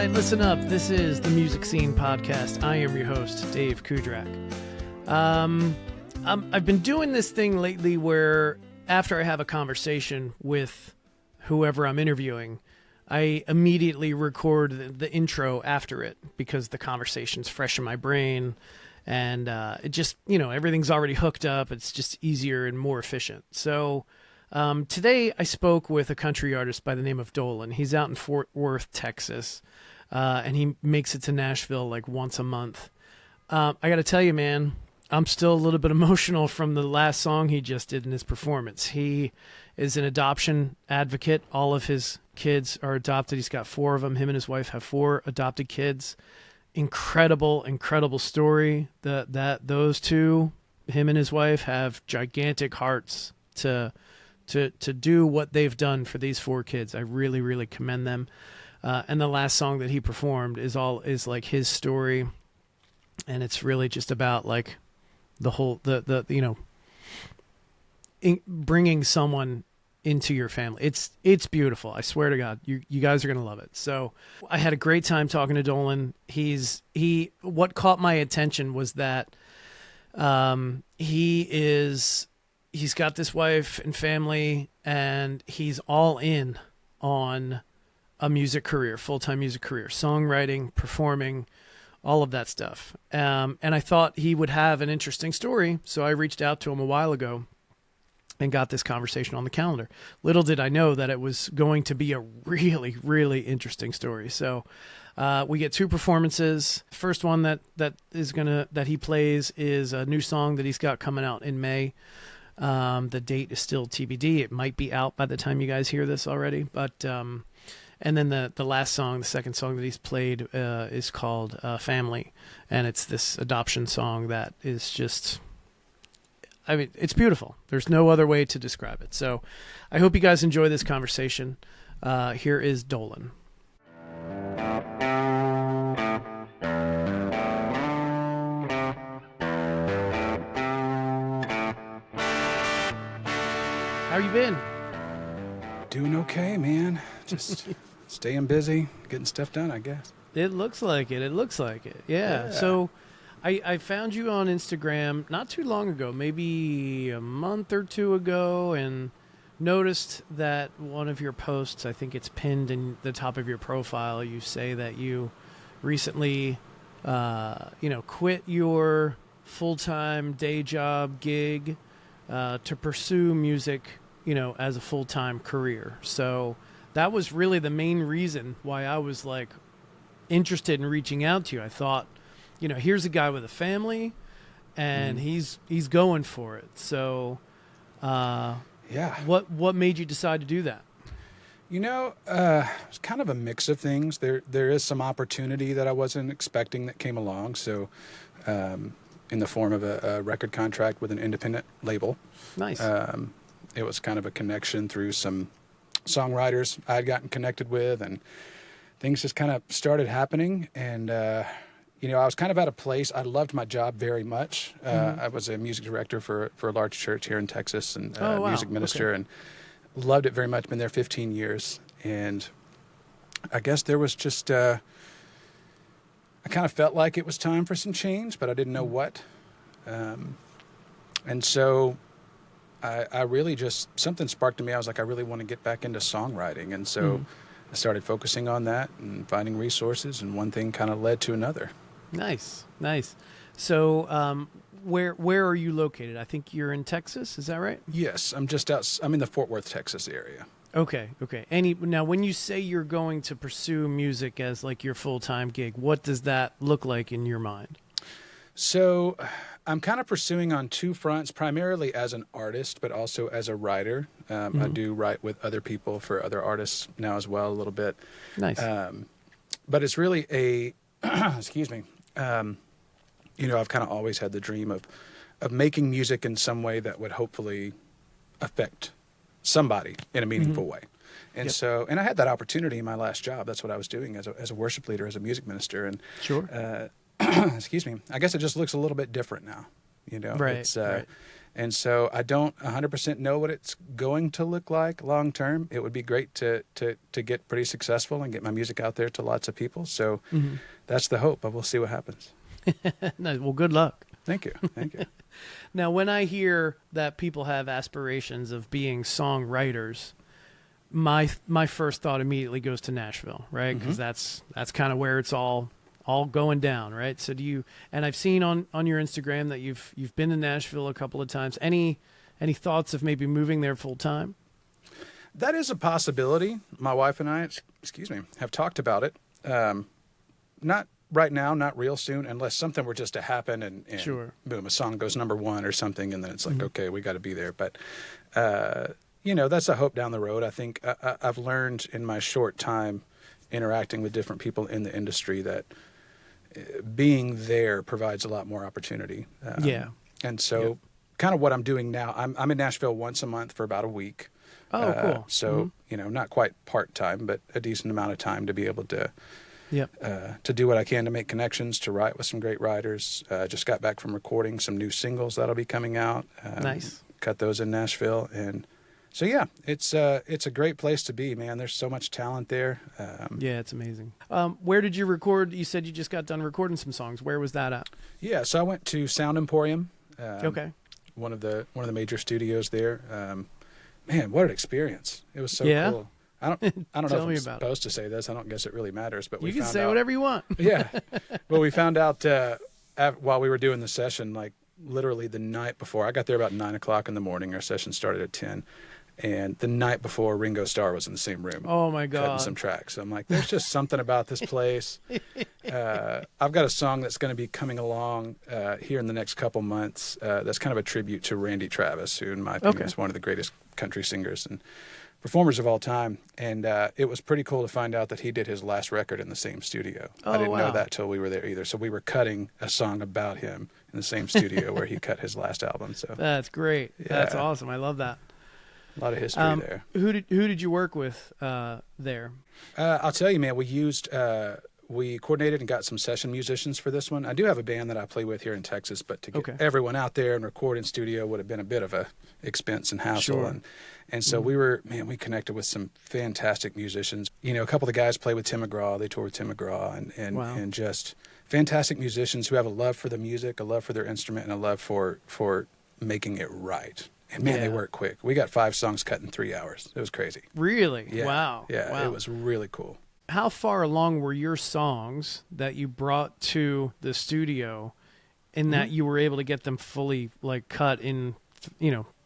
right, listen up. This is the Music Scene Podcast. I am your host, Dave Cudrak. I've been doing this thing lately where after I have a conversation with whoever I'm interviewing, I immediately record the intro after it because the conversation's fresh in my brain and it just, everything's already hooked up. It's just easier and more efficient. So today I spoke with a country artist by the name of Dolan. He's out in Fort Worth, Texas, and he makes it to Nashville like once a month. I got to tell you, man, I'm still a little bit emotional from the last song he just did in his performance. He is an adoption advocate. All of his kids are adopted. He's got 4 of them. Him and his wife have 4 adopted kids. Incredible, incredible story. Those two, him and his wife, have gigantic hearts to do what they've done for these 4 kids. I really, really commend them. And the last song that he performed is like his story, and it's really just about like the whole bringing someone into your family. It's beautiful. I swear to God, you guys are gonna love it. So I had a great time talking to Dolan. What caught my attention was that he's got this wife and family, and he's all in on a music career, full-time music career, songwriting, performing, all of that stuff. And I thought he would have an interesting story, so I reached out to him a while ago and got this conversation on the calendar. Little did I know that it was going to be a really, really interesting story. So we get 2 performances. The first one that he plays is a new song that he's got coming out in May. The date is still TBD. It might be out by the time you guys hear this already. But and then the last song, the second song that he's played is called Family. And it's this adoption song that is just, it's beautiful. There's no other way to describe it. So I hope you guys enjoy this conversation. Here is Dolan. How you been? Doing okay, man. Just staying busy, getting stuff done, I guess. It looks like it. Yeah. So I found you on Instagram not too long ago, maybe a month or 2 ago, and noticed that one of your posts, I think it's pinned in the top of your profile, you say that you recently, quit your full-time day job gig to pursue music, as a full-time career. So that was really the main reason why I was like interested in reaching out to you. I thought, here's a guy with a family and he's going for it. So, yeah. What made you decide to do that? It's kind of a mix of things. There is some opportunity that I wasn't expecting that came along. So, in the form of a record contract with an independent label. Nice. It was kind of a connection through some songwriters I'd gotten connected with, and things just kind of started happening. And, I was kind of at a place, I loved my job very much. I was a music director for a large church here in Texas, and music minister, and loved it very much. Been there 15 years. And I guess there was just, I kind of felt like it was time for some change, but I didn't know what. And so I really just, something sparked in me. I was like, I really want to get back into songwriting. And so I started focusing on that and finding resources, and one thing kind of led to another. Nice. So where are you located? I think you're in Texas. Is that right? Yes, I'm in the Fort Worth, Texas area. Okay. Now, when you say you're going to pursue music as like your full-time gig, what does that look like in your mind? So I'm kind of pursuing on 2 fronts, primarily as an artist, but also as a writer. I do write with other people for other artists now as well, a little bit. Nice. But it's really excuse me. I've kind of always had the dream of making music in some way that would hopefully affect somebody in a meaningful way. And so I had that opportunity in my last job. That's what I was doing as a worship leader, as a music minister. And sure. excuse me. I guess it just looks a little bit different now. Right. It's right. And so I don't 100% know what it's going to look like long term. It would be great to get pretty successful and get my music out there to lots of people. So that's the hope, but we'll see what happens. Nice. Well, good luck. Thank you. Thank you. Now, when I hear that people have aspirations of being songwriters, my first thought immediately goes to Nashville, right? Because that's kind of where it's all going down, right? So do you? And I've seen on your Instagram that you've been to Nashville a couple of times. Any thoughts of maybe moving there full time? That is a possibility. My wife and I, have talked about it. Not right now, not real soon, unless something were just to happen and Sure. boom, a song goes #1 or something, and then it's like, okay, we got to be there. But that's a hope down the road. I think I've learned in my short time interacting with different people in the industry that being there provides a lot more opportunity. And so kind of what I'm doing now, I'm in Nashville once a month for about a week. Oh, cool. So, not quite part-time, but a decent amount of time to be able to Yep. do what I can to make connections, to write with some great writers. Just got back from recording some new singles that'll be coming out. Nice. Cut those in Nashville. And so, yeah, it's a great place to be, man. There's so much talent there. Yeah, it's amazing. Where did you record? You said you just got done recording some songs. Where was that at? Yeah, so I went to Sound Emporium. Okay. One of the major studios there. Man, what an experience. It was so cool. I don't know if I'm supposed to say this. I don't guess it really matters, but you can say whatever you want. Yeah. Well, we found out while we were doing the session, like literally the night before. I got there about 9:00 in the morning. Our session started at 10. And the night before, Ringo Starr was in the same room. Oh, my God. Cutting some tracks. So I'm like, there's just something about this place. I've got a song that's going to be coming along here in the next couple months that's kind of a tribute to Randy Travis, who in my opinion is one of the greatest country singers and performers of all time. And it was pretty cool to find out that he did his last record in the same studio. I didn't know that till we were there either. So we were cutting a song about him in the same studio where he cut his last album. So that's great. Yeah. That's awesome. I love that. A lot of history there. Who did you work with there? I'll tell you, man, we coordinated and got some session musicians for this one. I do have a band that I play with here in Texas, but to get everyone out there and record in studio would have been a bit of a expense and hassle. Sure. And so we connected with some fantastic musicians. A couple of the guys play with Tim McGraw. They tour with Tim McGraw and just fantastic musicians who have a love for the music, a love for their instrument, and a love for making it right. And man, they work quick. We got 5 songs cut in 3 hours. It was crazy. Really? Yeah. Wow. Yeah, wow. It was really cool. How far along were your songs that you brought to the studio in that you were able to get them fully cut in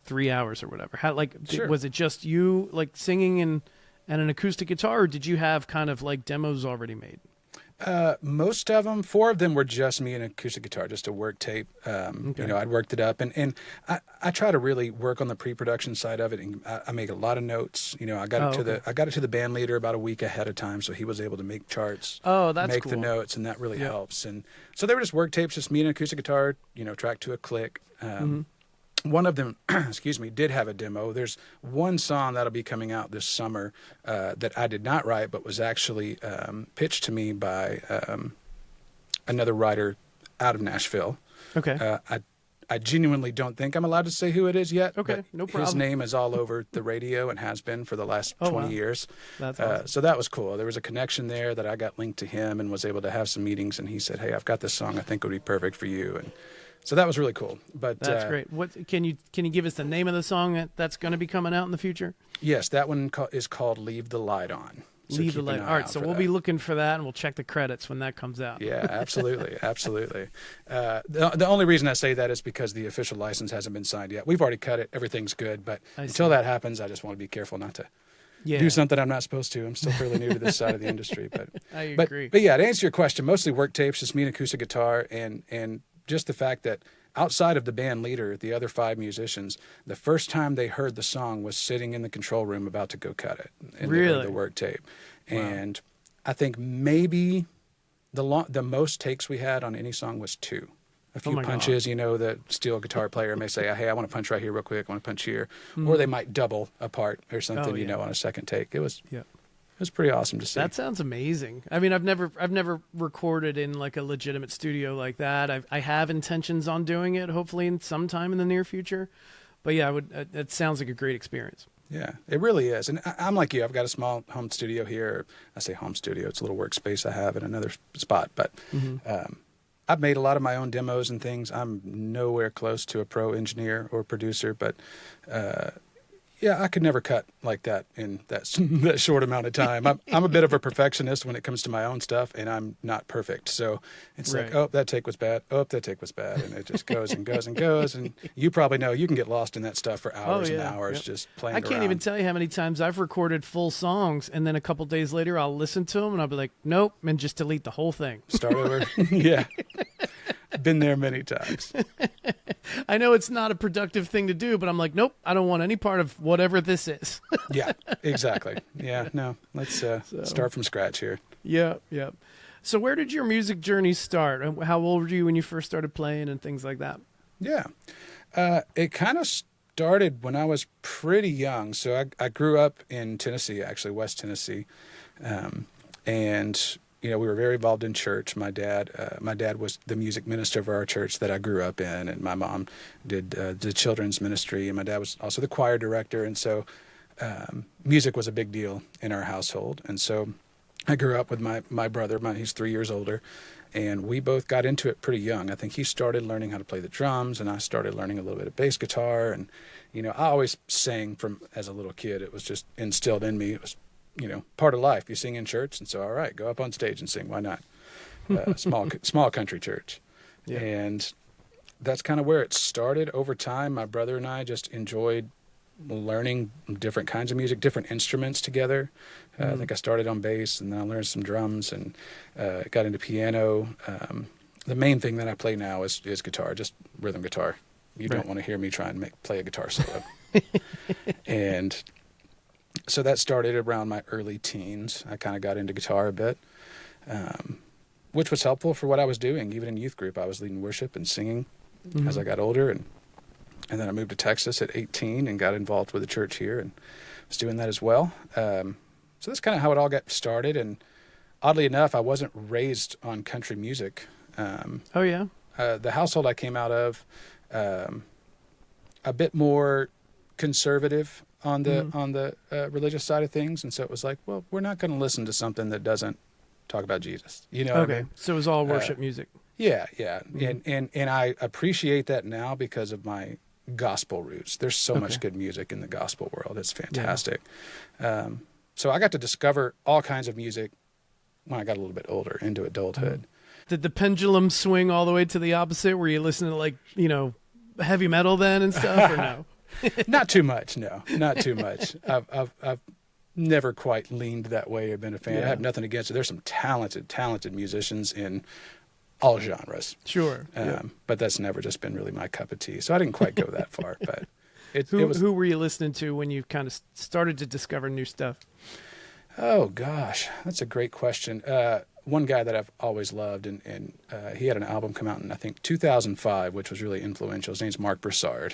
3 hours or whatever? How was it just you singing and an acoustic guitar, or did you have kind of demos already made? Most of them, 4 of them were just me and an acoustic guitar, just a work tape. I'd worked it up, and I try to really work on the pre-production side of it, and I make a lot of notes. I got it to the band leader about a week ahead of time, so he was able to make charts. Oh, that's make cool. the notes, and that really helps. And so they were just work tapes, just me and an acoustic guitar, tracked to a click. One of them, did have a demo. There's one song that'll be coming out this summer that I did not write, but was actually pitched to me by another writer out of Nashville. Okay. I genuinely don't think I'm allowed to say who it is yet. Okay, no problem. His name is all over the radio and has been for the last 20 years. That's awesome. So that was cool. There was a connection there that I got linked to him and was able to have some meetings. And he said, "Hey, I've got this song I think would be perfect for you." And so that was really cool. But that's great. What can you give us the name of the song that's going to be coming out in the future? Yes, that one is called "Leave the Light On." So Leave the Light On. All right, so we'll be looking for that, and we'll check the credits when that comes out. Yeah, absolutely, absolutely. The only reason I say that is because the official license hasn't been signed yet. We've already cut it; everything's good. But until that happens, I just want to be careful not to do something I'm not supposed to. I'm still fairly new to this side of the industry, but I agree. But yeah, to answer your question, mostly work tapes, just me and acoustic guitar, and just the fact that outside of the band leader, the other 5 musicians, the first time they heard the song was sitting in the control room about to go cut it. And they heard the work tape. Wow. And I think maybe the most takes we had on any song was 2. A few punches, the steel guitar player may say, "Hey, I want to punch right here real quick. I want to punch here." Or they might double apart or something, on a second take. It was was pretty awesome to see. That sounds amazing. I mean, I've never recorded in like a legitimate studio like that. I have intentions on doing it, hopefully in sometime in the near future. But yeah, it sounds like a great experience. Yeah, it really is. And I'm like you. I've got a small home studio here. I say home studio. It's a little workspace I have in another spot. But I've made a lot of my own demos and things. I'm nowhere close to a pro engineer or producer, but yeah, I could never cut like that in that short amount of time. I'm a bit of a perfectionist when it comes to my own stuff, and I'm not perfect. So it's Right. like, oh, that take was bad. Oh, that take was bad. And it just goes and goes and goes. And you probably know you can get lost in that stuff for hours and hours just playing I can't around. even tell you how many times I've recorded full songs, and then a couple days later I'll listen to them and I'll be like, nope, and just delete the whole thing. Start over. Yeah. Been there many times. I know it's not a productive thing to do, but I'm like, nope, I don't want any part of whatever this is. Yeah, exactly. Yeah, no, let's start from scratch here. Yeah. So where did your music journey start? How old were you when you first started playing and things like that? Yeah. It kind of started when I was pretty young. So I grew up in Tennessee, actually, West Tennessee. And you know, we were very involved in church. My dad was the music minister of our church that I grew up in, and my mom did the children's ministry, and my dad was also the choir director. And so music was a big deal in our household. And so I grew up with my brother. He's 3 years older, and we both got into it pretty young. I think he started learning how to play the drums, and I started learning a little bit of bass guitar. And you know, I always sang as a little kid. It was just instilled in me. It was, you know, part of life. You sing in church, and so all right, go up on stage and sing. Why not? Small country church. Yeah. And that's kind of where it started. Over time, my brother and I just enjoyed learning different kinds of music, different instruments together. I think I started on bass, and then I learned some drums, and got into piano. The main thing that I play now is guitar, just rhythm guitar. You don't want to hear me try and play a guitar solo. And so that started around my early teens. I kind of got into guitar a bit, which was helpful for what I was doing. Even in youth group, I was leading worship and singing as I got older. And then I moved to Texas at 18 and got involved with the church here and was doing that as well. So that's kind of how it all got started. And oddly enough, I wasn't raised on country music. Oh, yeah? The household I came out of, a bit more conservative on the religious side of things, and so it was like, well, we're not going to listen to something that doesn't talk about Jesus. You know? Okay, what I mean? so it was all worship music. Yeah. And I appreciate that now because of my gospel roots. There's so much good music in the gospel world. It's fantastic. Yeah. So I got to discover all kinds of music when I got a little bit older, into adulthood. Did the pendulum swing all the way to the opposite? Were you listening to, like, you know, heavy metal then and stuff, or no? Not too much, no, not too much. I've never quite leaned that way or been a fan. I have nothing against it. There's some talented musicians in all genres. Sure. But that's never just been really my cup of tea. So I didn't quite go that far. But who were you listening to when you kind of started to discover new stuff? Oh gosh, that's a great question. One guy that I've always loved, and he had an album come out in, I think, 2005, which was really influential. His name's Mark Broussard.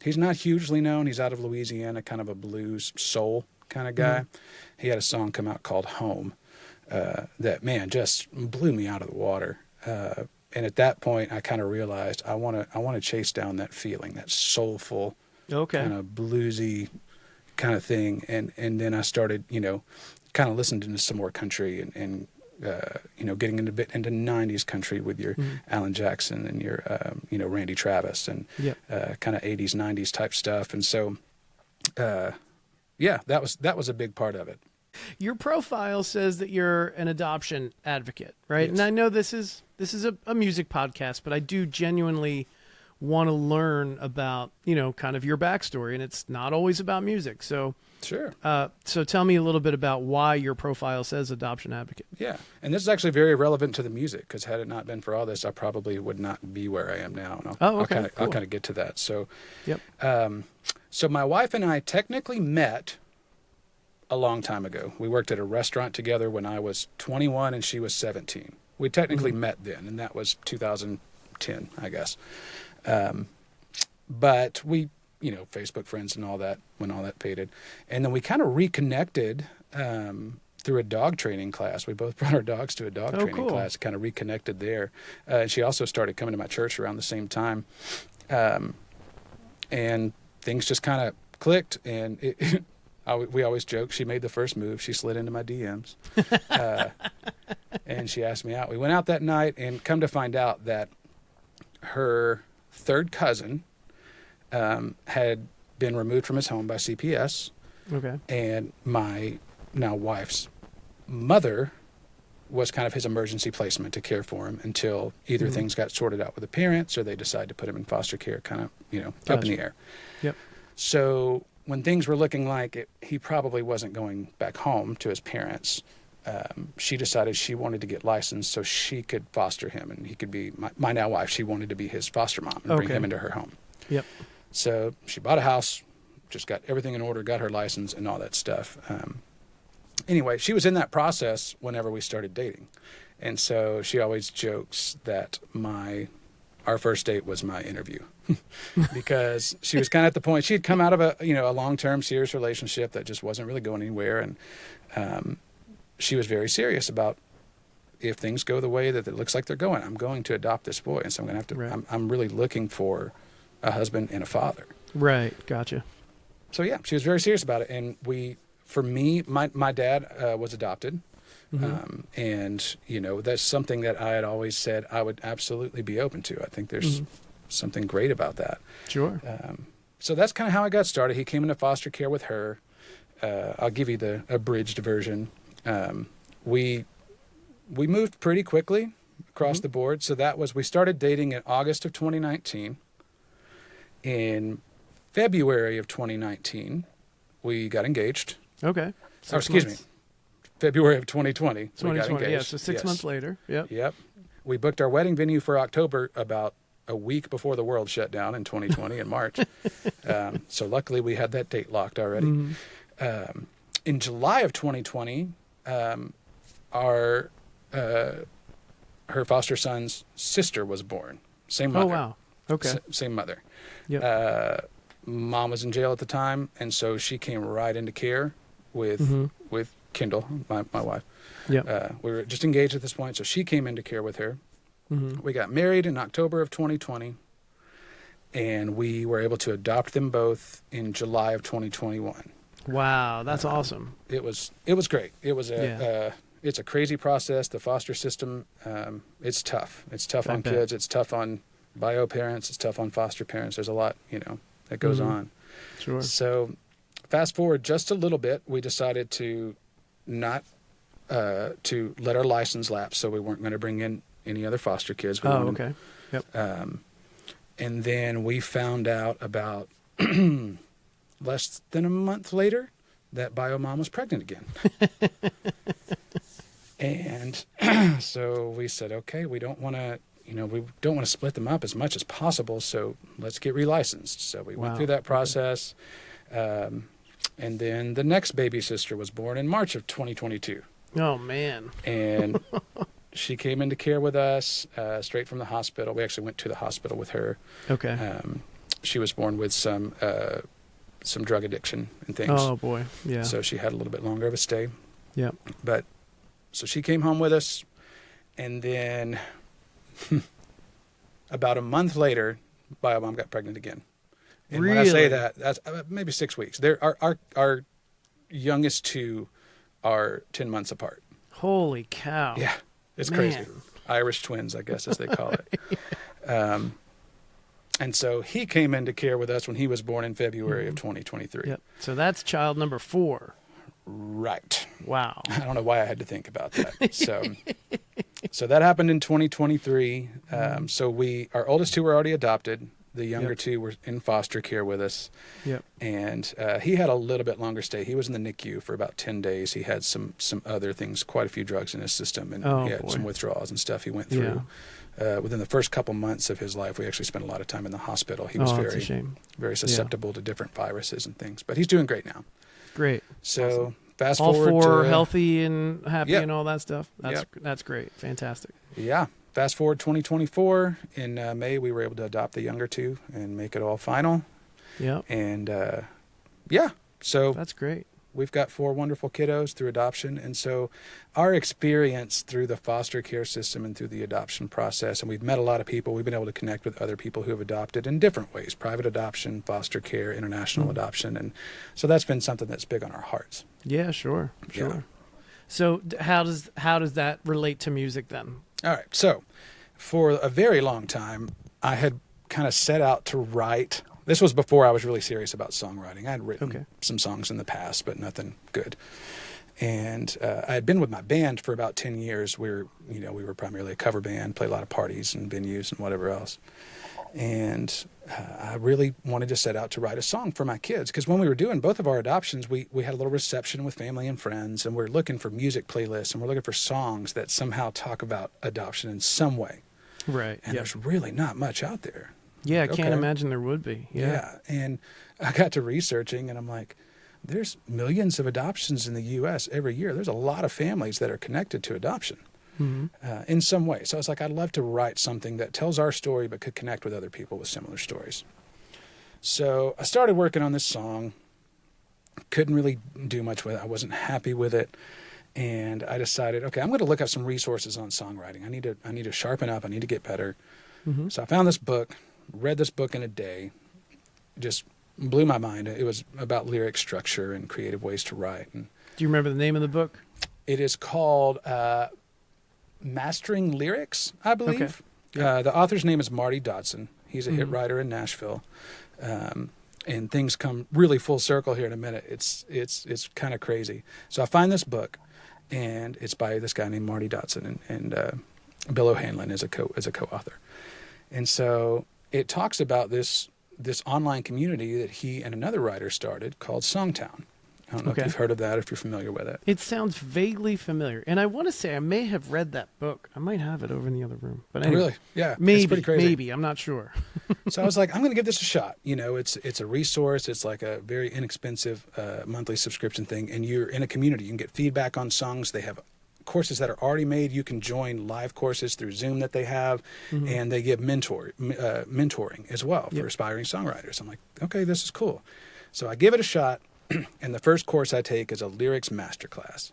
He's not hugely known. He's out of Louisiana, kind of a blues soul kind of guy. He had a song come out called Home that, man, just blew me out of the water. And at that point, I kind of realized I want to chase down that feeling, that soulful, kind of bluesy kind of thing. And then I started, you know, kind of listening to some more country and you know, getting into 90s country with your Alan Jackson and your, you know, Randy Travis and kind of 80s, 90s type stuff. And so, yeah, that was a big part of it. Your profile says that you're an adoption advocate, right? Yes. And I know this is a music podcast, but I do genuinely want to learn about, you know, kind of your backstory, and it's not always about music. So sure. So tell me a little bit about why your profile says adoption advocate. Yeah, and this is actually very relevant to the music, because had it not been for all this, I probably would not be where I am now. And I'll kind of get to that. So, so my wife and I technically met a long time ago. We worked at a restaurant together when I was 21 and she was 17. We technically met then, and that was 2010, I guess. But we, you know, Facebook friends and all that when all that faded. And then we kind of reconnected through a dog training class. We both brought our dogs to a dog training cool. class, kind of reconnected there. She also started coming to my church around the same time. And things just kind of clicked, and we always joke, she made the first move. She slid into my DMs, and she asked me out. We went out that night, and come to find out that her third cousin had been removed from his home by CPS. Okay. And my now wife's mother was kind of his emergency placement to care for him until either things got sorted out with the parents or they decided to put him in foster care, kind of, up in the air. Yep. So when things were looking like he probably wasn't going back home to his parents, she decided she wanted to get licensed so she could foster him, and he could be my now wife. She wanted to be his foster mom and bring him into her home. Yep. So she bought a house, just got everything in order, got her license and all that stuff. Anyway, she was in that process whenever we started dating. And so she always jokes that our first date was my interview because she was kind of at the point, she had come out of a long-term serious relationship that just wasn't really going anywhere. And she was very serious about, if things go the way that it looks like they're going, I'm going to adopt this boy. And so I'm going to have to, Right. I'm really looking for a husband and a father. Right. Gotcha. So yeah, she was very serious about it. And for me, my dad was adopted. And, that's something that I had always said I would absolutely be open to. I think there's something great about that. Sure. So that's kind of how I got started. He came into foster care with her. I'll give you the abridged version. We moved pretty quickly across the board. So we started dating in August of 2019. In February of 2019, we got engaged. Okay. Excuse me. February of 2020. 2020, we got engaged. yeah, so 6 months later. Yep. Yep. We booked our wedding venue for October about a week before the world shut down in 2020 in March. So luckily we had that date locked already. In July of 2020, her foster son's sister was born. Same mother. Oh, wow. Okay. Same mother. Yep. Mom was in jail at the time, and so she came right into care with Kendall, my wife. Yep. We were just engaged at this point, so she came into care with her. We got married in October of 2020, and we were able to adopt them both in July of 2021. Wow, that's awesome. It was great. It was it's a crazy process. The foster system, it's tough. It's tough on kids. It's tough on bio parents. It's tough on foster parents. There's a lot, that goes on. Sure. So fast forward just a little bit, we decided to not to let our license lapse, so we weren't going to bring in any other foster kids. Okay. Yep. And then we found out about less than a month later that bio mom was pregnant again. And so we said, okay, we don't want to split them up as much as possible, so let's get relicensed. So we went through that process. And then the next baby sister was born in March of 2022. Oh, man. And she came into care with us straight from the hospital. We actually went to the hospital with her. Okay. She was born with some drug addiction and things. Oh, boy. Yeah. So she had a little bit longer of a stay. Yep. But so she came home with us, and then about a month later, bio mom got pregnant again. And when I say that, that's maybe 6 weeks. Our youngest two are 10 months apart. Holy cow. Yeah, it's crazy. Irish twins, I guess, as they call it. And so he came into care with us when he was born in February of 2023. Yep. So that's child number 4. Right. Wow. I don't know why I had to think about that. So that happened in 2023. So our oldest two were already adopted. The younger two were in foster care with us. Yep. And he had a little bit longer stay. He was in the NICU for about 10 days. He had some other things, quite a few drugs in his system, and he had some withdrawals and stuff he went through. Within the first couple months of his life, we actually spent a lot of time in the hospital. He was very susceptible to different viruses and things. But he's doing great now. Great. So awesome. Fast all forward four to, healthy and happy and all that stuff. That's great. Fantastic. Yeah. Fast forward 2024, in May, we were able to adopt the younger two and make it all final. Yeah. And so that's great. we've got 4 wonderful kiddos through adoption. And so our experience through the foster care system and through the adoption process, and we've met a lot of people, we've been able to connect with other people who have adopted in different ways, private adoption, foster care, international adoption. And so that's been something that's big on our hearts. Yeah, sure. Yeah. So how does that relate to music then? All right. So for a very long time, I had kind of set out to write. This was before I was really serious about songwriting. I had written some songs in the past, but nothing good. And I had been with my band for about 10 years. We were primarily a cover band, played a lot of parties and venues and whatever else. And I really wanted to set out to write a song for my kids, because when we were doing both of our adoptions, we had a little reception with family and friends, and we're looking for music playlists, and we're looking for songs that somehow talk about adoption in some way. Right. And there's really not much out there. Yeah, Like, I can't imagine there would be. Yeah. And I got to researching, and I'm like, there's millions of adoptions in the U.S. every year. There's a lot of families that are connected to adoption in some way. So I was like, I'd love to write something that tells our story but could connect with other people with similar stories. So I started working on this song. Couldn't really do much with it. I wasn't happy with it. And I decided, okay, I'm going to look up some resources on songwriting. I need to sharpen up. I need to get better. So I found this book, read this book in a day, just blew my mind. It was about lyric structure and creative ways to write. And do you remember the name of the book? it is called Mastering Lyrics, I believe. Okay. The author's name is Marty Dodson. He's a hit writer in Nashville. And things come really full circle here in a minute. It's kind of crazy. So I find this book, and it's by this guy named Marty Dodson, and Bill O'Hanlon is a co-author. And so it talks about this online community that he and another writer started called Songtown. I don't know if you've heard of that, if you're familiar with it. It sounds vaguely familiar. And I want to say I may have read that book. I might have it over in the other room. But anyway, really? Yeah. Maybe, it's pretty crazy. Maybe. I'm not sure. So I was like, I'm going to give this a shot. You know, it's a resource. It's like a very inexpensive monthly subscription thing. And you're in a community. You can get feedback on songs. They have courses that are already made. You can join live courses through Zoom that they have. And they give mentoring as well for aspiring songwriters. I'm like, okay, this is cool. So I give it a shot. And the first course I take is a lyrics masterclass.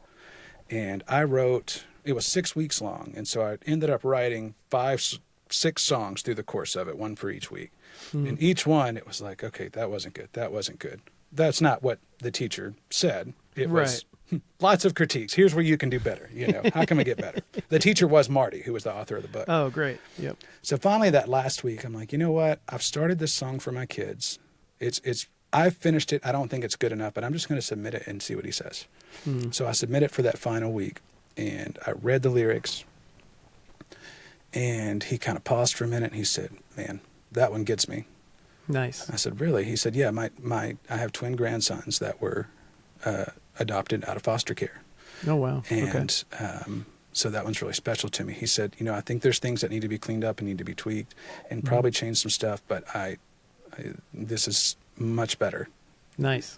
And I wrote, it was 6 weeks long. And so I ended up writing 6 songs through the course of it, one for each week. And each one, it was like, okay, that wasn't good. That wasn't good. That's not what the teacher said. It was lots of critiques. Here's where you can do better. You know, how can we get better? The teacher was Marty, who was the author of the book. Oh, great. Yep. So finally that last week, I'm like, you know what? I've started this song for my kids. I've finished it. I don't think it's good enough, but I'm just going to submit it and see what he says. So I submit it for that final week, and I read the lyrics, and he kind of paused for a minute, and he said, man, that one gets me. Nice. I said, really? He said, yeah, I have twin grandsons that were adopted out of foster care. Oh, wow. And so that one's really special to me. He said, you know, I think there's things that need to be cleaned up and need to be tweaked and probably change some stuff, but this is much better. Nice.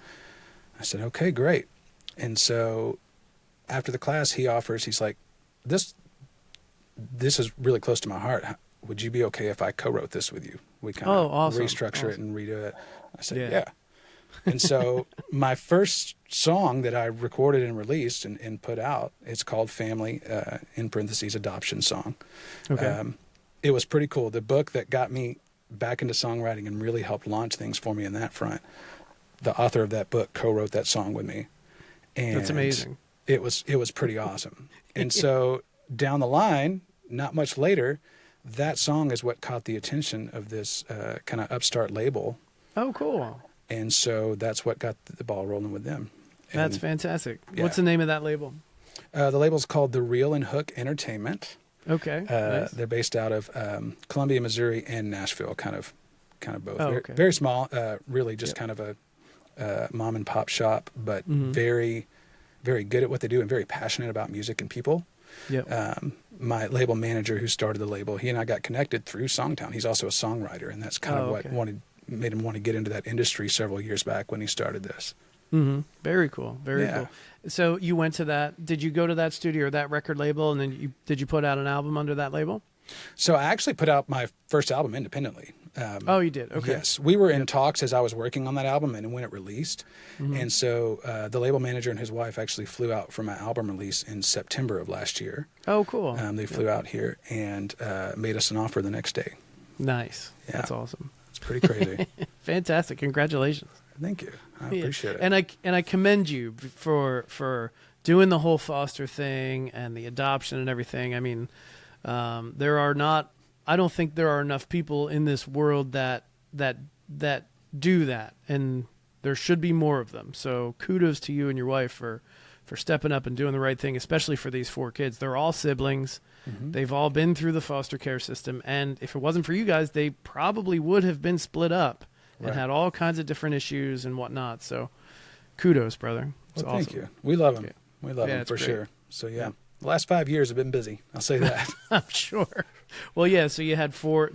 I said, okay, great. And so after the class, he's like, this is really close to my heart. Would you be okay if I co-wrote this with you? We kind of awesome. restructure it and redo it. I said, yeah. And so my first song that I recorded and released and put out, it's called Family, in parentheses, Adoption Song. Okay. It was pretty cool. The book that got me back into songwriting and really helped launch things for me in that front, the author of that book co-wrote that song with me. And that's amazing. It was pretty awesome. And so down the line, not much later, that song is what caught the attention of this kind of upstart label. Oh, cool. And so that's what got the ball rolling with them. And that's fantastic. What's the name of that label? The label's called The Reel and Hook Entertainment. Okay. Nice. They're based out of Columbia, Missouri, and Nashville, kind of both. Oh, very small, really just kind of a mom and pop shop, but very, very good at what they do and very passionate about music and people. Yep. My label manager, who started the label, he and I got connected through Songtown. He's also a songwriter, and that's kind of what made him want to get into that industry several years back when he started this. Very cool. Very cool. So you went to that. Did you go to that studio or that record label, and then did you put out an album under that label? So I actually put out my first album independently. Oh, you did? Okay. Yes. We were in talks as I was working on that album and when it released. And so the label manager and his wife actually flew out for my album release in September of last year. Oh, cool. They flew out here and made us an offer the next day. Nice. Yeah. That's awesome. It's pretty crazy. Fantastic. Congratulations. Thank you. I appreciate it. And I commend you for doing the whole foster thing and the adoption and everything. I mean, I don't think there are enough people in this world that do that, and there should be more of them. So kudos to you and your wife for stepping up and doing the right thing, especially for these 4 kids. They're all siblings. They've all been through the foster care system, and if it wasn't for you guys, they probably would have been split up and had all kinds of different issues and whatnot. So kudos, brother. It's awesome. Thank you. We love them. Yeah. We love them for great. sure. So the last 5 years have been busy. I'll say that. I'm sure. Well, yeah. So you had 4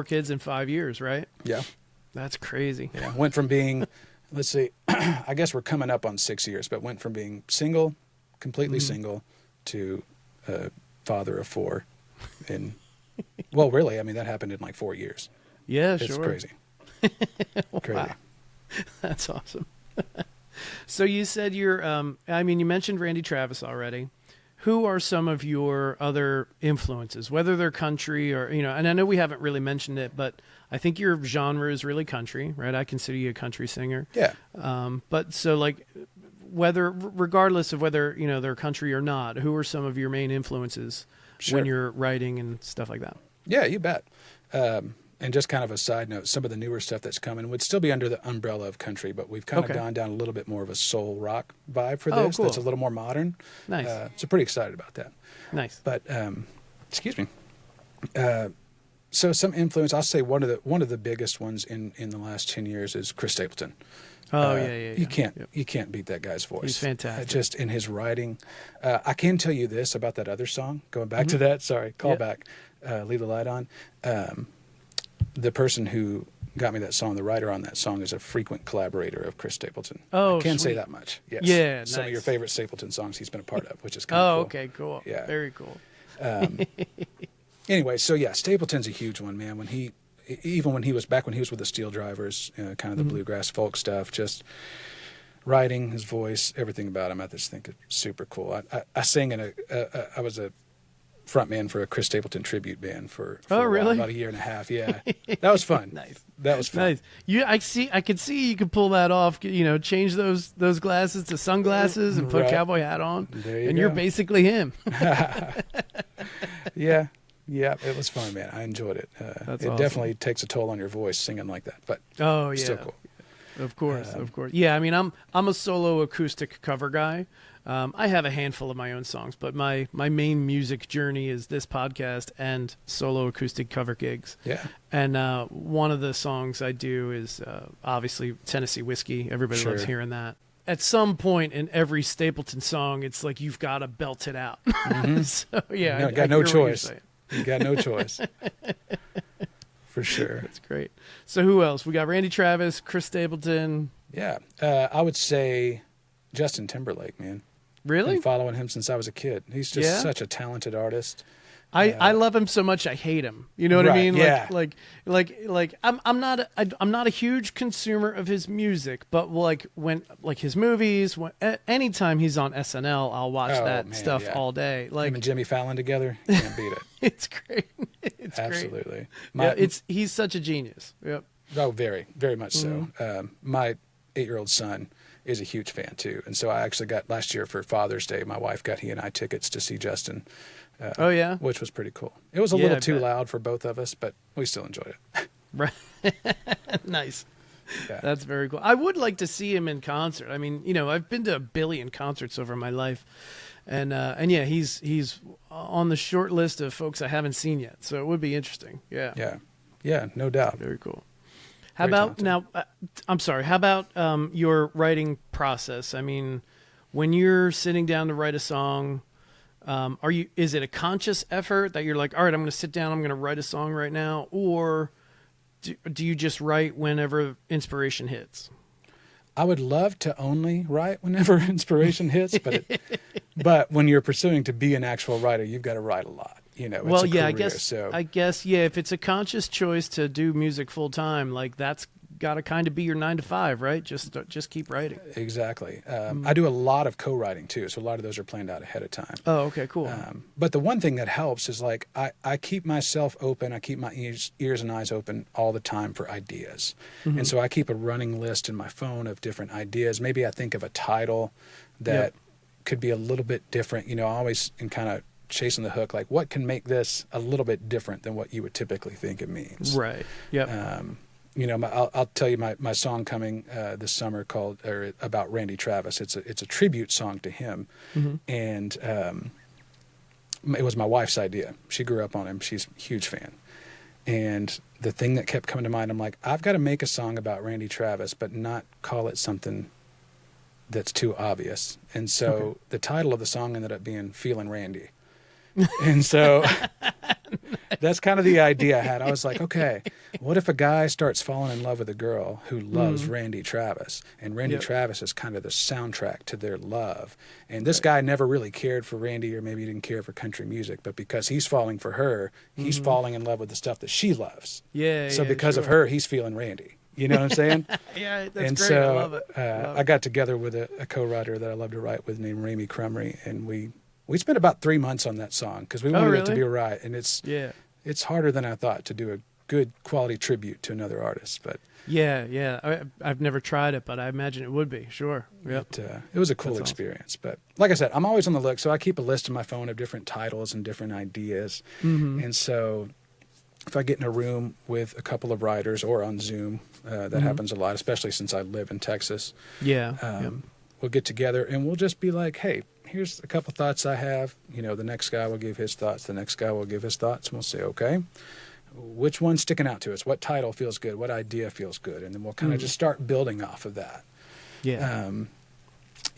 kids in 5 years, right? Yeah. That's crazy. Yeah. Went from being, let's see, I guess we're coming up on 6 years, but went from being single, completely single, to father of 4. Well, really, I mean, that happened in like 4 years. Yeah, it's sure. Crazy. Crazy. Wow. That's awesome. So you said you mentioned Randy Travis already. Who are some of your other influences, whether they're country or, and I know we haven't really mentioned it, but I think your genre is really country, right? I consider you a country singer. Yeah. But so like regardless of whether, they're country or not, who are some of your main influences when you're writing and stuff like that? Yeah, you bet. And just kind of a side note, some of the newer stuff that's coming would still be under the umbrella of country, but we've kind of gone down a little bit more of a soul rock vibe for this. Cool. That's a little more modern. Nice. So pretty excited about that. Nice. But excuse me. So some influence. I'll say one of the biggest ones in the last 10 years is Chris Stapleton. Oh yeah. You can't beat that guy's voice. He's fantastic. Just in his writing. I can tell you this about that other song. Going back to that. Sorry, call back. Leave the light on. The person who got me that song, the writer on that song, is a frequent collaborator of Chris Stapleton. Oh, I can sweet. say that much. Yes. Yeah, Some of your favorite Stapleton songs he's been a part of, which is kind of cool. Okay, cool. Yeah. Very cool. Anyway, so yeah, Stapleton's a huge one, man. When he was with the Steel Drivers, kind of the bluegrass folk stuff, just writing, his voice, everything about him, I just think it's super cool. I sang I was a frontman for a Chris Stapleton tribute band for really? about a year and a half. Yeah, that was fun. Nice. That was fun. Nice. I could see you could pull that off. Change those glasses to sunglasses and put a cowboy hat on, and you're basically him. Yeah, it was fun, man. I enjoyed it. It awesome. definitely takes a toll on your voice singing like that, but still cool. Of course. Yeah, I mean, I'm a solo acoustic cover guy. I have a handful of my own songs, but my main music journey is this podcast and solo acoustic cover gigs. Yeah. And one of the songs I do is obviously Tennessee Whiskey. Everybody loves hearing that. At some point in every Stapleton song, it's like you've got to belt it out. So yeah, I got no choice. You got no choice. For sure. That's great. So who else? We got Randy Travis, Chris Stapleton. Yeah. I would say Justin Timberlake, man. Really? Been following him since I was a kid. He's just such a talented artist. I love him so much I hate him. You know what I mean? Yeah. Like I'm not a huge consumer of his music, but when his movies, anytime he's on SNL, I'll watch stuff all day. Like him and Jimmy Fallon together, you can't beat it. It's great. It's absolutely. Great. He's such a genius. Yep. Oh, very, very much so. My 8-year-old son is a huge fan too, and so I actually got last year for Father's Day. My wife got he and I tickets to see Justin. Which was pretty cool. It was a little too loud for both of us, but we still enjoyed it. Right. Nice. Yeah. That's very cool. I would like to see him in concert. I mean, I've been to a billion concerts over my life, and yeah, he's on the short list of folks I haven't seen yet. So it would be interesting. Yeah. Yeah. No doubt. Very cool. How about now? I'm sorry. How about your writing process? I mean, when you're sitting down to write a song, is it a conscious effort that you're like, all right, I'm going to sit down, I'm going to write a song right now, or do you just write whenever inspiration hits? I would love to only write whenever inspiration hits, but when you're pursuing to be an actual writer, you've got to write a lot. you know, Well, it's a yeah, career. I guess, yeah, if it's a conscious choice to do music full time, like that's got to kind of be your 9 to 5, right? Just keep writing. Exactly. I do a lot of co-writing too, so a lot of those are planned out ahead of time. Oh, okay, cool. But the one thing that helps is like I keep myself open. I keep my ears and eyes open all the time for ideas. And so I keep a running list in my phone of different ideas. Maybe I think of a title that could be a little bit different. You know, I always am kind of chasing the hook, like what can make this a little bit different than what you would typically think it means. Right. Yep. You know, I'll tell you my song coming this summer about Randy Travis. It's a tribute song to him, and it was my wife's idea. She grew up on him. She's a huge fan, and the thing that kept coming to mind, I'm like, I've got to make a song about Randy Travis, but not call it something that's too obvious. And so the title of the song ended up being "Feeling Randy," and so. That's kind of the idea I had. I was like, okay, what if a guy starts falling in love with a girl who loves Randy Travis, and Randy Travis is kind of the soundtrack to their love. And this guy never really cared for Randy, or maybe he didn't care for country music, but because he's falling for her, he's falling in love with the stuff that she loves. Yeah. So because of her, he's feeling Randy. You know what I'm saying? Yeah, that's and great. so I love it. I got together with a co-writer that I love to write with named Ramey Crumry, and we spent about 3 months on that song because we wanted it to be right. And it's harder than I thought to do a good quality tribute to another artist. But I've never tried it, but I imagine it would be. Sure. Yep. It was a cool experience. But like I said, I'm always on the look. So I keep a list in my phone of different titles and different ideas. And so if I get in a room with a couple of writers or on Zoom, that happens a lot, especially since I live in Texas. We'll get together and we'll just be like, hey, here's a couple thoughts I have. You know, the next guy will give his thoughts. The next guy will give his thoughts. And we'll say, okay, which one's sticking out to us? What title feels good? What idea feels good? And then we'll kind of just start building off of that. Yeah.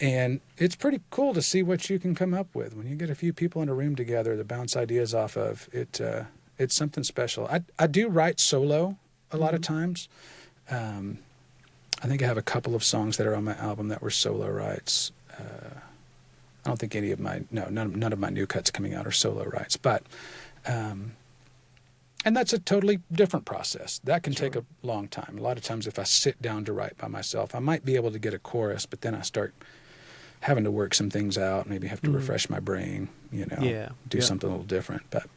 And it's pretty cool to see what you can come up with. When you get a few people in a room together to bounce ideas off of, it's something special. I do write solo a lot of times. I think I have a couple of songs that are on my album that were solo writes. I don't think none of my new cuts coming out are solo writes, but, and that's a totally different process. That can take a long time. A lot of times if I sit down to write by myself, I might be able to get a chorus, but then I start having to work some things out, maybe have to refresh my brain, do something a little different. But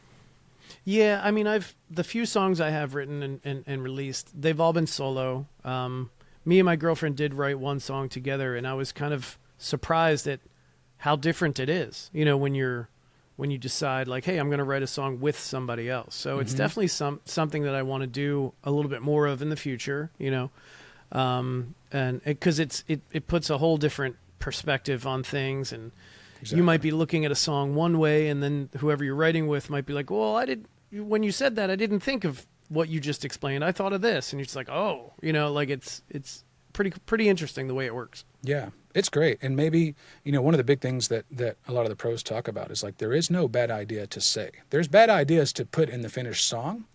yeah, I mean, the few songs I have written and released, they've all been solo. Me and my girlfriend did write one song together, and I was kind of surprised at how different it is, when you decide like, hey, I'm going to write a song with somebody else. So it's definitely something that I want to do a little bit more of in the future, and because it puts a whole different perspective on things, and you might be looking at a song one way, and then whoever you're writing with might be like, well, when you said that, I didn't think of what you just explained. I thought of this, and you're just like, oh, like it's pretty interesting the way it works. Yeah. It's great. And maybe, one of the big things that a lot of the pros talk about is like, there is no bad idea to say. There's bad ideas to put in the finished song.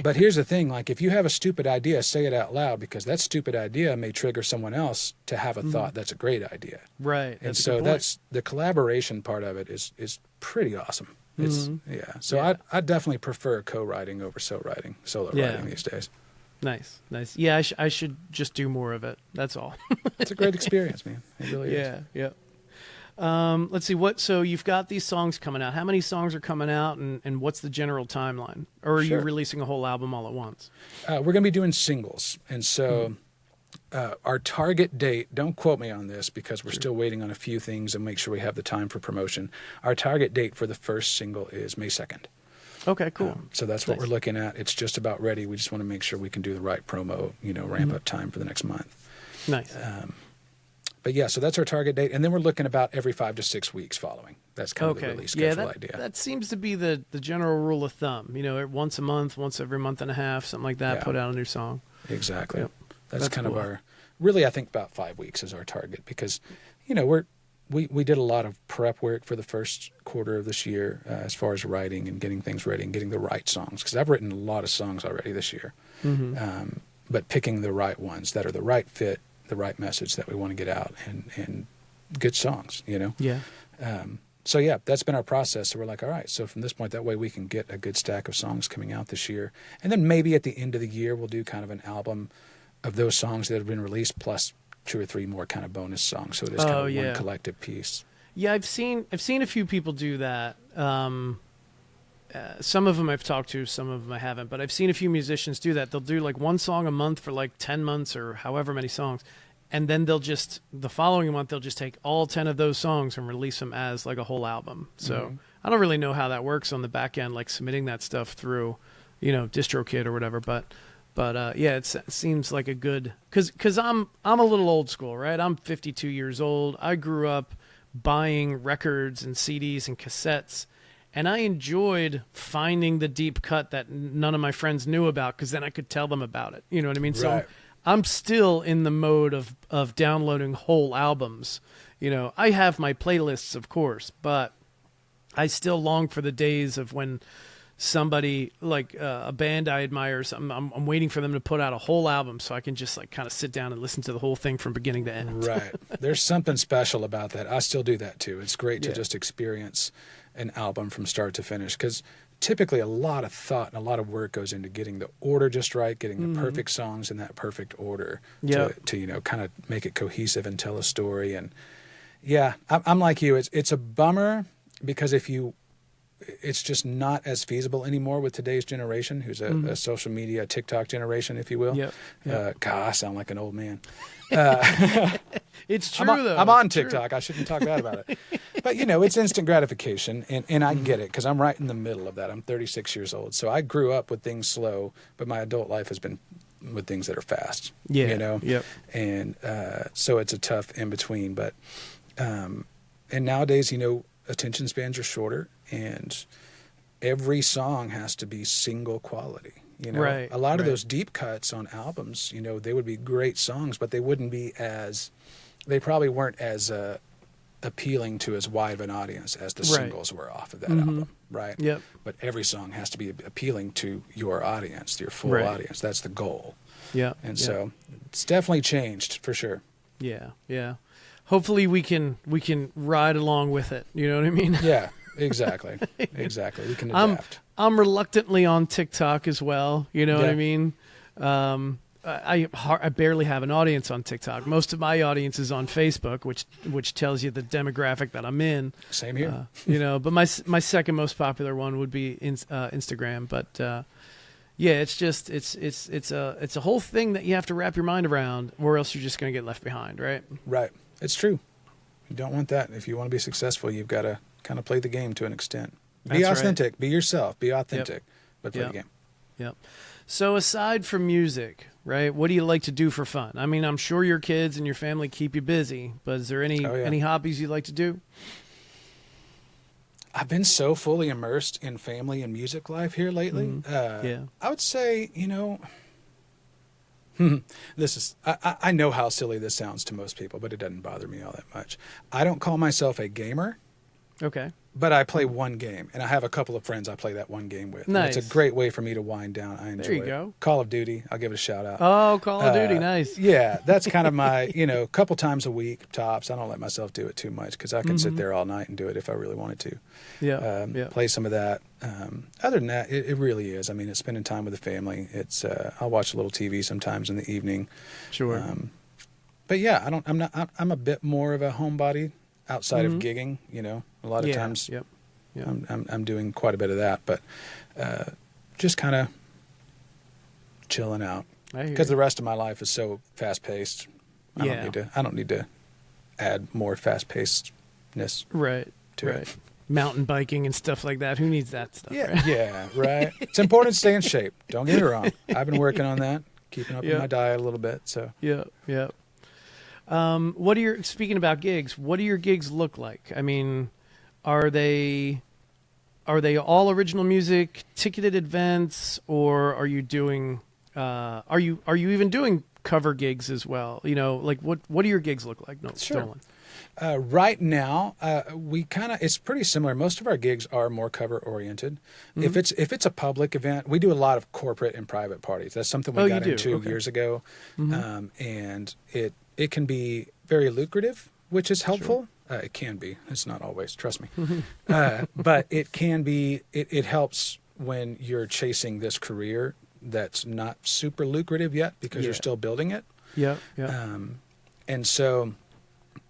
But here's the thing, like if you have a stupid idea, say it out loud, because that stupid idea may trigger someone else to have a thought that's a great idea. Right. And so that's the collaboration part of it is pretty awesome. It's I definitely prefer co-writing over solo writing these days. Nice. Yeah, I should just do more of it. That's all. It's a great experience, man. It really is. Yeah. Let's see. So you've got these songs coming out. How many songs are coming out, and what's the general timeline? Or are you releasing a whole album all at once? We're going to be doing singles. And so our target date, don't quote me on this because we're still waiting on a few things and make sure we have the time for promotion. Our target date for the first single is May 2nd. Okay, cool. So that's what we're looking at. It's just about ready. We just want to make sure we can do the right promo, ramp up time for the next month. Nice. But yeah, so that's our target date. And then we're looking about every 5 to 6 weeks following. That's kind of the release schedule idea. That seems to be the general rule of thumb. Once a month, once every month and a half, something like that, put out a new song. Exactly. Yep. That's kind of our, really I think about 5 weeks is our target because, we did a lot of prep work for the first quarter of this year as far as writing and getting things ready and getting the right songs. Because I've written a lot of songs already this year. But picking the right ones that are the right fit, the right message that we want to get out and good songs, Yeah. So yeah, that's been our process. So we're like, all right, so from this point, that way we can get a good stack of songs coming out this year. And then maybe at the end of the year, we'll do kind of an album of those songs that have been released plus 2 or 3 more kind of bonus songs. So it is kind of one collective piece. Yeah, I've seen a few people do that. Some of them I've talked to, some of them I haven't, but I've seen a few musicians do that. They'll do like one song a month for like 10 months or however many songs. And then the following month, they'll just take all 10 of those songs and release them as like a whole album. So I don't really know how that works on the back end, like submitting that stuff through, DistroKid or whatever. But yeah, it seems like a good, cause I'm a little old school, right? I'm 52 years old. I grew up buying records and CDs and cassettes, and I enjoyed finding the deep cut that none of my friends knew about, cause then I could tell them about it. You know what I mean? Right. So I'm still in the mode of downloading whole albums. I have my playlists, of course, but I still long for the days of when somebody like a band I admire or something, I'm waiting for them to put out a whole album so I can just like kind of sit down and listen to the whole thing from beginning to end. Right. There's something special about that. I still do that too. It's great to just experience an album from start to finish, because typically a lot of thought and a lot of work goes into getting the order just right, getting the perfect songs in that perfect order to kind of make it cohesive and tell a story. And yeah, I'm like you. It's a bummer, because it's just not as feasible anymore with today's generation, who's a social media, TikTok generation, if you will. God, I sound like an old man. It's true, though. I'm on TikTok. I shouldn't talk bad about it. But, it's instant gratification, and I get it, because I'm right in the middle of that. I'm 36 years old. So I grew up with things slow, but my adult life has been with things that are fast. And so it's a tough in-between. But and nowadays, attention spans are shorter, and every song has to be single quality. Right, a lot of those deep cuts on albums, they would be great songs, but they probably weren't as appealing to as wide of an audience as the singles were off of that album, right? Yep. But every song has to be appealing to your audience, your full audience. That's the goal. Yeah. And so it's definitely changed for sure. Yeah, yeah. Hopefully we can ride along with it. You know what I mean? Yeah, exactly. Exactly. We can adapt. I'm reluctantly on TikTok as well. You know what I mean? I barely have an audience on TikTok. Most of my audience is on Facebook, which tells you the demographic that I'm in. Same here. But my second most popular one would be Instagram. But yeah, it's just it's a whole thing that you have to wrap your mind around, or else you're just going to get left behind, right? Right. It's true. You don't want that. If you want to be successful, you've got to kind of play the game to an extent. Be authentic. Right. Be yourself. Be authentic. But play the game. Yep. So aside from music, right, what do you like to do for fun? I mean, I'm sure your kids and your family keep you busy, but is there any hobbies you like to do? I've been so fully immersed in family and music life here lately. I would say, this is, I know how silly this sounds to most people, but it doesn't bother me all that much. I don't call myself a gamer. Okay. But I play one game, and I have a couple of friends I play that one game with. Nice. It's a great way for me to wind down. I enjoy it. There you go. Call of Duty. I'll give it a shout out. Oh, Call of Duty. Nice. Yeah, that's kind of my, a couple times a week tops. I don't let myself do it too much, because I can sit there all night and do it if I really wanted to. Yeah. Play some of that. Other than that, it really is. I mean, it's spending time with the family. It's I'll watch a little TV sometimes in the evening. Sure. But yeah, I'm a bit more of a homebody outside of gigging. A lot of times. Yep. I'm doing quite a bit of that, but just kind of chilling out, because the rest of my life is so fast paced. I don't need to add more fast pacedness. Right. To it. Mountain biking and stuff like that. Who needs that stuff? Yeah. Right? Yeah. Right. It's important to stay in shape. Don't get me wrong. I've been working on that, keeping up with my diet a little bit. So. Yeah. Yeah. Speaking about gigs, what do your gigs look like? I mean, are they all original music, ticketed events, or are you doing are you even doing cover gigs as well? Like what do your gigs look like? No, sure. Dolan. Right now, it's pretty similar. Most of our gigs are more cover oriented. If it's a public event, we do a lot of corporate and private parties. That's something we got into years ago. And it can be very lucrative, which is helpful. It can be. It's not always, trust me. But it can be, it helps when you're chasing this career that's not super lucrative yet because you're still building it. Yeah. And so,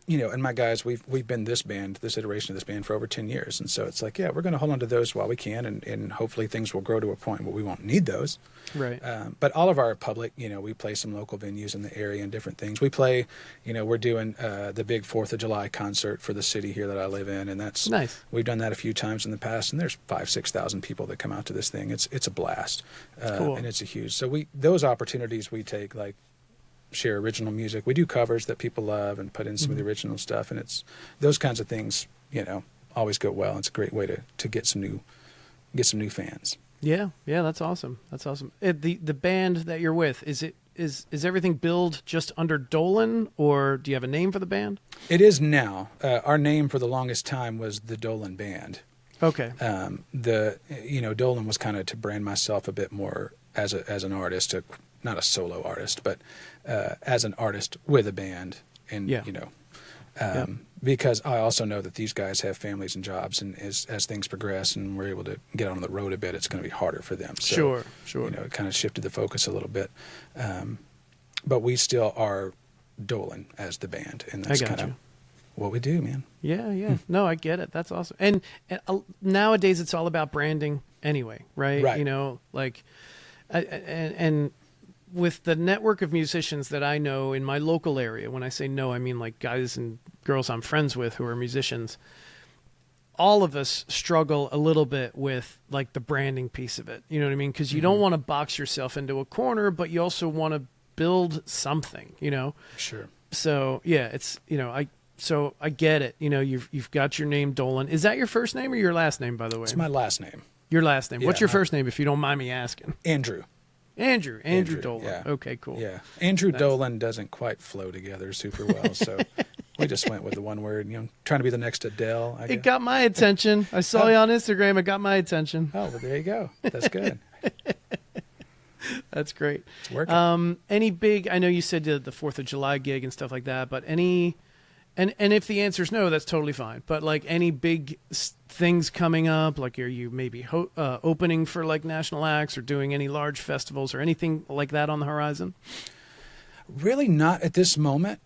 you know, and my guys, we've been this iteration of this band for over 10 years. And so it's like, yeah, we're going to hold on to those while we can. And hopefully things will grow to a point where we won't need those. Right. But all of our public, you know, we play some local venues in the area and different things. We play, you know, we're doing the big 4th of July concert for the city here that I live in. And that's nice. We've done that a few times in the past. And there's 5,000-6,000 people that come out to this thing. It's a blast. Cool. And it's a huge, so those opportunities we take, like, share original music. We do covers that people love and put in some of the original stuff, and it's those kinds of things, you know, always go well. It's a great way to get some new fans. Yeah, that's awesome. That's awesome. The band that you're with, is everything billed just under Dolan, or do you have a name for the band? It is now. Our name for the longest time was the Dolan Band. Okay. Dolan was kind of to brand myself a bit more as an artist, not a solo artist, but as an artist with a band. And, because I also know that these guys have families and jobs, and as things progress and we're able to get on the road a bit, it's going to be harder for them. So, Sure. You know, it kind of shifted the focus a little bit. But we still are Dolan as the band, and that's kind of what we do, man. Yeah. No, I get it. That's awesome. And nowadays it's all about branding anyway, right? Right. You know, like, and with the network of musicians that I know in my local area, when I say no, I mean like guys and girls I'm friends with who are musicians, all of us struggle a little bit with like the branding piece of it. You know what I mean? Because you don't want to box yourself into a corner, but you also want to build something, you know? Sure. So yeah, it's, you know, I get it. You know, you've got your name Dolan. Is that your first name or your last name, by the way? It's my last name. Your last name. Yeah, What's your first name, if you don't mind me asking? Andrew Dolan. Yeah. Okay, cool. Yeah. Andrew Dolan doesn't quite flow together super well, so we just went with the one word, you know, trying to be the next Adele, I guess. It got my attention. I saw you on Instagram. It got my attention. Oh, well, there you go. That's good. That's great. It's working. Any big, I know you said the 4th of July gig and stuff like that, but and if the answer is no, that's totally fine. But like any big things coming up, like are you maybe opening for like national acts or doing any large festivals or anything like that on the horizon? Really not at this moment.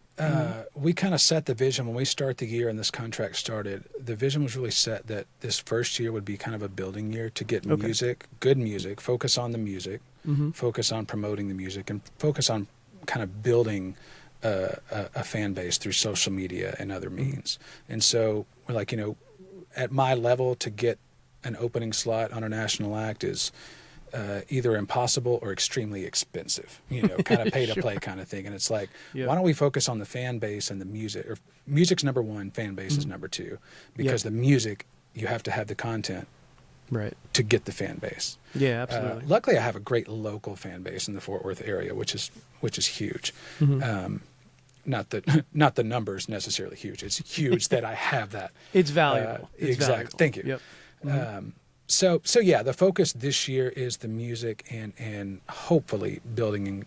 We kind of set the vision when we start the year and this contract started. The vision was really set that this first year would be kind of a building year to get music, good music, focus on the music, focus on promoting the music, and focus on kind of building a fan base through social media and other means. And so we're like, you know, at my level, to get an opening slot on a national act is either impossible or extremely expensive, you know, kind of pay to play kind of thing. And it's like, why don't we focus on the fan base and the music? Or music's number one, fan base is number two, because the music, you have to have the content to get the fan base. Yeah, absolutely. Luckily, I have a great local fan base in the Fort Worth area, which is huge. Not the numbers necessarily huge. It's huge that I have that. It's valuable. Exactly. Valuable. Thank you. Yep. So yeah, the focus this year is the music and hopefully building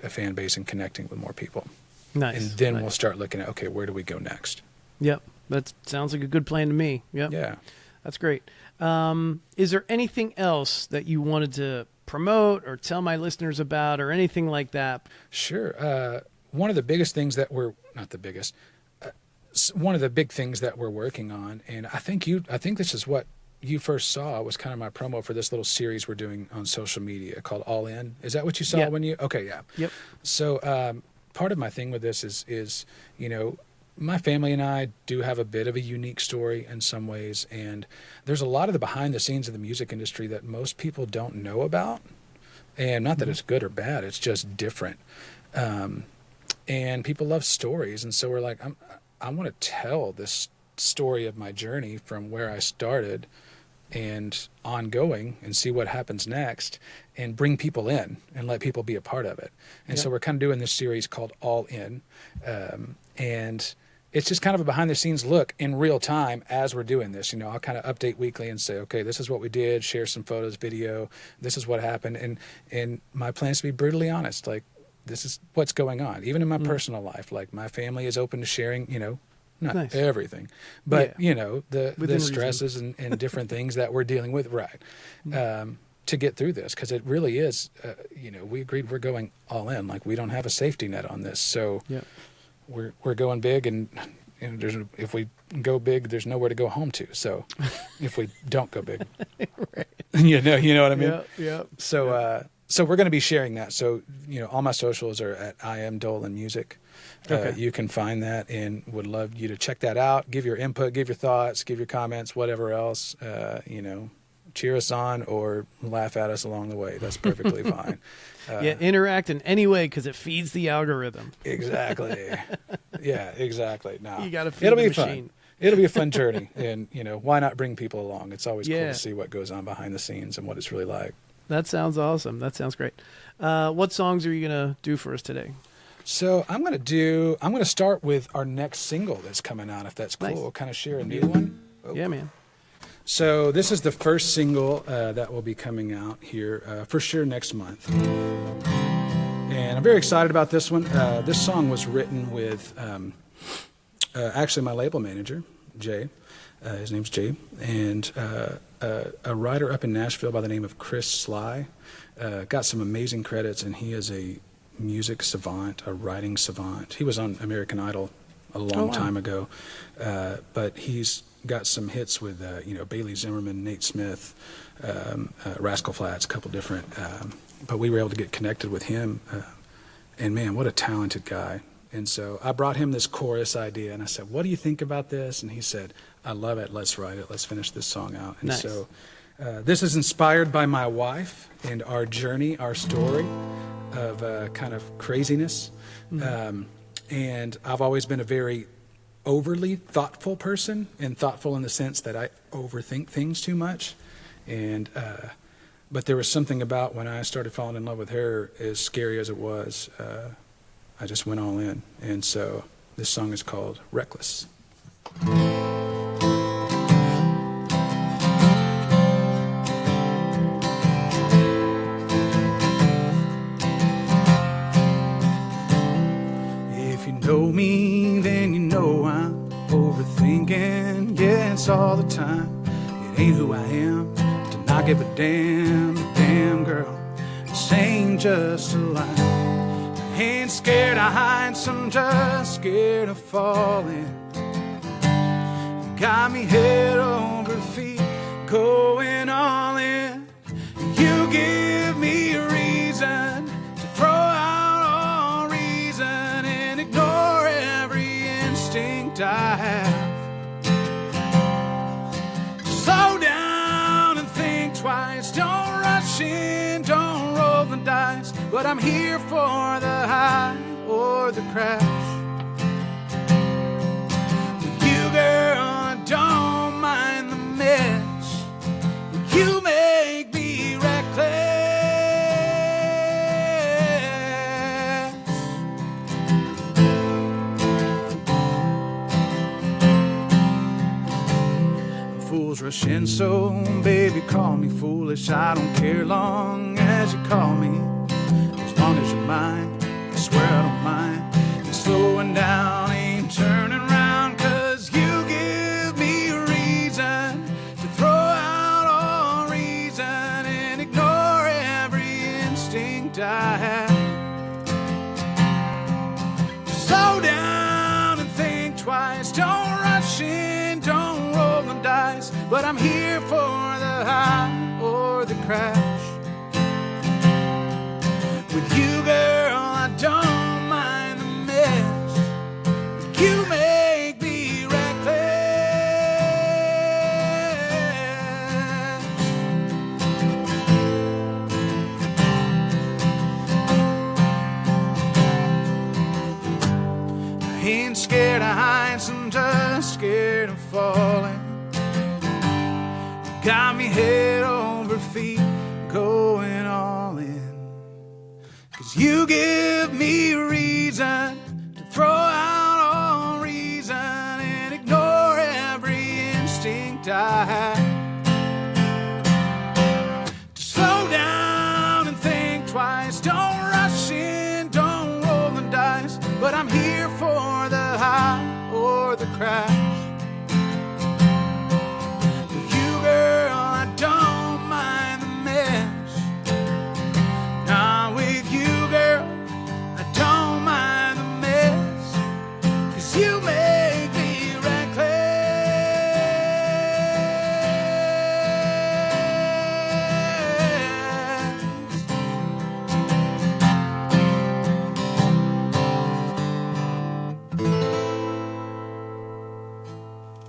a fan base and connecting with more people. Nice. And then we'll start looking at, okay, where do we go next? Yep. That sounds like a good plan to me. Yep. Yeah. That's great. Is there anything else that you wanted to promote or tell my listeners about or anything like that? Sure. One of the biggest things that not the biggest, one of the big things that we're working on, and I think this is what you first saw, was kind of my promo for this little series we're doing on social media called All In. Is that what you saw when you? Okay, yeah. Yep. So part of my thing with this is you know, my family and I do have a bit of a unique story in some ways, and there's a lot of the behind the scenes of the music industry that most people don't know about, and not that it's good or bad, it's just different. And people love stories, and so we're like, I want to tell this story of my journey from where I started and ongoing, and see what happens next, and bring people in and let people be a part of it. And so we're kind of doing this series called All In, and it's just kind of a behind the scenes look in real time as we're doing this. You know, I'll kind of update weekly and say, okay, this is what we did, share some photos, video, this is what happened. And my plan is to be brutally honest. Like, this is what's going on. Even in my personal life, like, my family is open to sharing, you know, not Nice. everything, but Yeah. the Within stresses and different things that we're dealing with, right? To get through this, because it really is, we agreed we're going all in. Like, we don't have a safety net on this, so Yeah. we're going big, and if we go big, there's nowhere to go home to. So if we don't go big, Right. you know what I mean? Yeah. So we're going to be sharing that. So, all my socials are at I am Dolan Music. Okay. You can find that, and would love you to check that out. Give your input, give your thoughts, give your comments, whatever else, cheer us on or laugh at us along the way. That's perfectly fine. Interact in any way because it feeds the algorithm. Exactly. Yeah, exactly. No, You got to feed it'll the be machine. fun. It'll be a fun journey, and why not bring people along? It's always cool Yeah. to see what goes on behind the scenes and what it's really like. That sounds awesome. That sounds great. What songs are you gonna do for us today? So I'm gonna start with our next single that's coming out, if that's cool. Nice. We'll kind of share a new one. Oh. Yeah, man. So this is the first single that will be coming out here for sure next month. And I'm very excited about this one. This song was written with actually my label manager, Jay. His name's Jay. And a writer up in Nashville by the name of Chris Sly. Got some amazing credits, and he is a music savant, a writing savant. He was on American Idol a long time ago, but he's got some hits with Bailey Zimmerman, Nate Smith, Rascal Flatts, a couple different. But we were able to get connected with him, and man, what a talented guy. And so I brought him this chorus idea, and I said, "What do you think about this?" And he said, "I love it. Let's write it. Let's finish this song out." And Nice. so this is inspired by my wife and our journey, our story of kind of craziness. And I've always been a very overly thoughtful person, and thoughtful in the sense that I overthink things too much. And but there was something about when I started falling in love with her, as scary as it was, I just went all in. And so this song is called Reckless. If you know me, then you know I'm overthinking, yes, all the time. It ain't who I am to not give a damn girl. This ain't just a lie. I ain't scared of heights, I'm just scared of falling. You got me head over feet, going all in. You give me a reason to throw out all reason and ignore every instinct I have. Slow down and think twice, don't rush in, don't roll the dice. But I'm here for the high or the crash. With you, girl, I don't mind the mess. You make me reckless. Fools rush in, so baby, call me foolish. I don't care long as you call me. As long as you're mine, I swear I don't mind. And slowing down ain't turning around, 'cause you give me a reason to throw out all reason and ignore every instinct I have. Just slow down and think twice, don't rush in, don't roll the dice. But I'm here for the high or the crash. With you, girl, I don't mind the mess. You make me reckless. I ain't scared of heights, I'm just scared of falling. You got me head over feet, going all in. 'Cause you give me a reason to throw out all reason and ignore every instinct I have. To slow down and think twice, don't rush in, don't roll the dice. But I'm here for the high or the the crash. With you, girl, I don't mind the mess. Not with you, girl, I don't mind the mess. 'Cause you make me reckless.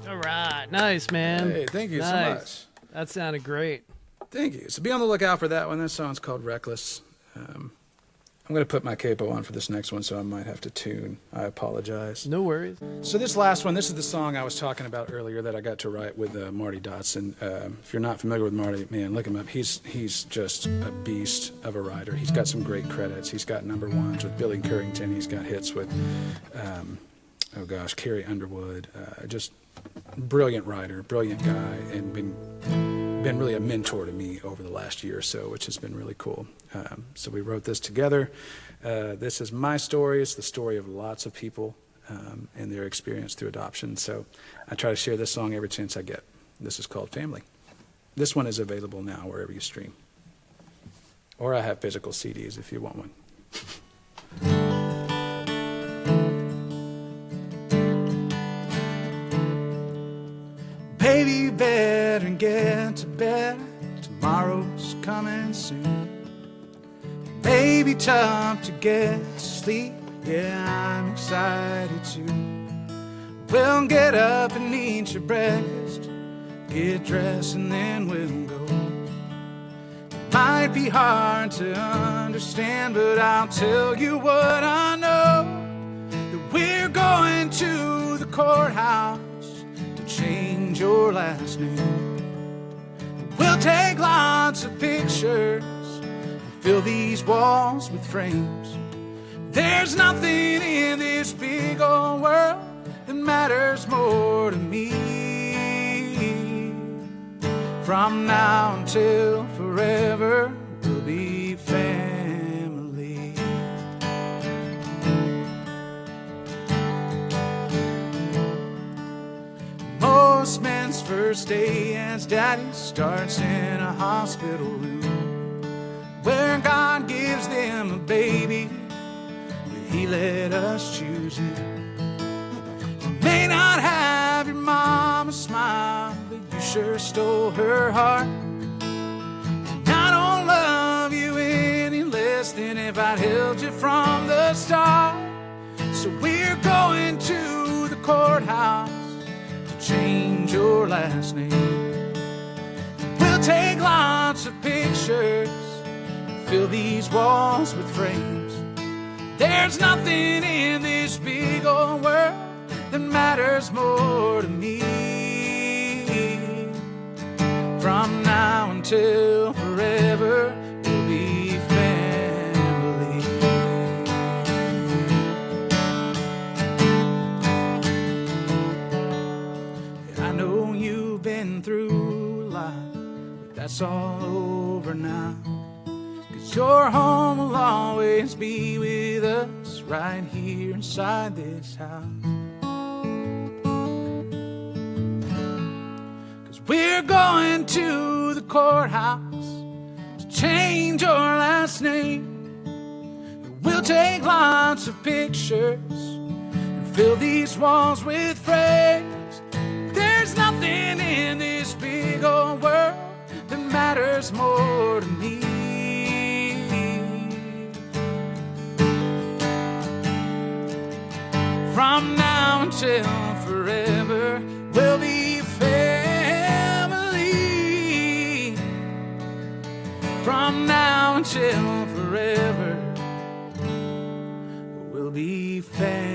All right. Nice, man. Hey, thank you so Nice. much. That sounded great. Thank you. So be on the lookout for that one. This song's called Reckless. I'm going to put my capo on for this next one, so I might have to tune. I apologize. No worries. So this last one, this is the song I was talking about earlier that I got to write with Marty Dotson. If you're not familiar with Marty, man, look him up. He's just a beast of a writer. He's got some great credits. He's got number ones with Billy Currington. He's got hits with, Carrie Underwood. Just brilliant writer, brilliant guy, and been really a mentor to me over the last year or so, which has been really cool. So we wrote this together. This is my story. It's the story of lots of people and their experience through adoption. So I try to share this song every chance I get. This is called Family. This one is available now wherever you stream. Or I have physical CDs if you want one. Baby, you better get to bed. Tomorrow's coming soon. Maybe tough to get to sleep. Yeah, I'm excited too. We'll get up and eat your breakfast, get dressed, and then we'll go. It might be hard to understand, but I'll tell you what I know. That we're going to the courthouse to change your last name. We'll take lots of pictures, fill these walls with frames. There's nothing in this big old world that matters more to me. From now until forever, we'll be family. Most men's first day as daddy starts in a hospital room, where God gives them a baby, but He let us choose you. You may not have your mama's smile, but you sure stole her heart. And I don't love you any less than if I'd held you from the start. So we're going to the courthouse to change your last name. We'll take lots of pictures, fill these walls with frames. There's nothing in this big old world that matters more to me. From now until forever, we'll be family. I know you've been through a lot, but that's all over now. Your home will always be with us, right here inside this house. 'Cause we're going to the courthouse to change your last name. We'll take lots of pictures and fill these walls with frames. There's nothing in this big old world that matters more to me. From now until forever, we'll be family. From now until forever, we'll be family.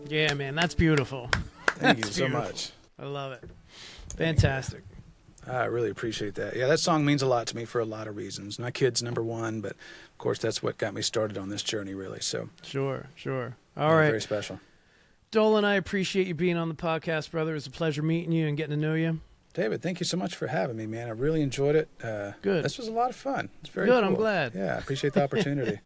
Yeah, man, that's beautiful. Thank you That's so beautiful. much. I love it. Fantastic. I really appreciate that. Yeah, that song means a lot to me for a lot of reasons. My kid's number one, but of course that's what got me started on this journey, really. So Sure. All right. very special. Dolan, I appreciate you being on the podcast, brother. It's a pleasure meeting you and getting to know you. David, thank you so much for having me, man. I really enjoyed it. Good. This was a lot of fun. It's very Good, cool. I'm glad. Yeah, I appreciate the opportunity.